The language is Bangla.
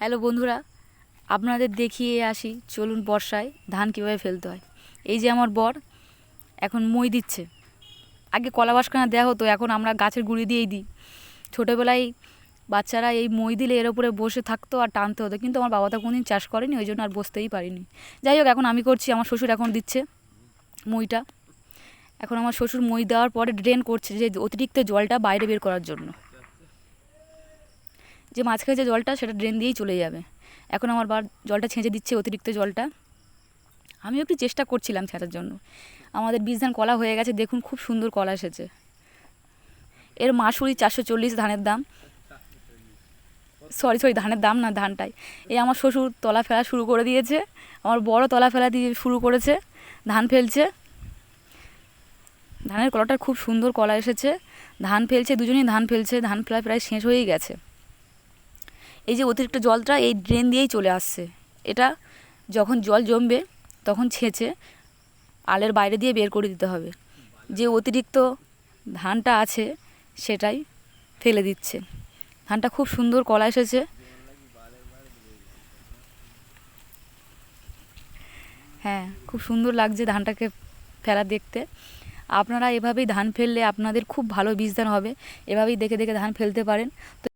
হ্যালো বন্ধুরা, আপনাদের দেখিয়ে আসি চলুন বর্ষায় ধান কীভাবে ফেলতে হয়। এই যে আমার বর এখন মই দিচ্ছে। আগে কলা বাঁশখানা দেওয়া হতো, এখন আমরা গাছের গুঁড়ি দিয়েই দিই। ছোটোবেলায় বাচ্চারা এই মই দিলে এর উপরে বসে থাকতো আর টানতে হতো, কিন্তু আমার বাবা তো কোনোদিন চাষ করেনি, ওই জন্য আর বসতেই পারিনি। যাই হোক, এখন আমি করছি, আমার শ্বশুর এখন দিচ্ছে মইটা। এখন আমার শ্বশুর মই দেওয়ার পরে ড্রেন করছে, যে অতিরিক্ত জলটা বাইরে বের করার জন্য। যে মাঝখানে যে জলটা, সেটা ড্রেন দিয়েই চলে যাবে। এখন আমার বার জলটা ছেঁচে দিচ্ছে, অতিরিক্ত জলটা। আমিও একটু চেষ্টা করছিলাম ছেঁচার জন্য। আমাদের বীজ ধান কলা হয়ে গেছে, দেখুন খুব সুন্দর কলা এসেছে। এর মাসুরি 440 ধানের দাম, সরি ধানের দাম না, ধানটাই। এই আমার শ্বশুর তলা ফেলা শুরু করে দিয়েছে, আমার বড় তলা ফেলা দিয়ে শুরু করেছে, ধান ফেলছে। ধানের কলাটার খুব সুন্দর কলা এসেছে, ধান ফেলছে, দুজনেই ধান ফেলছে। ধান ফেলা প্রায় শেষ হয়েই গেছে। এই যে অতিরিক্ত জলটা এই ড্রেন দিয়েই চলে আসছে। এটা যখন জল জমবে তখন ছেঁচে আলের বাইরে দিয়ে বের করে দিতে হবে। যে অতিরিক্ত ধানটা আছে সেটাই ফেলে দিচ্ছে। ধানটা খুব সুন্দর কলা এসেছে। হ্যাঁ, খুব সুন্দর লাগছে ধানটাকে ফেলা দেখতে। আপনারা এভাবেই ধান ফেললে আপনাদের খুব ভালো বীজ ধান হবে। এভাবেই দেখে দেখে ধান ফেলতে পারেন। তো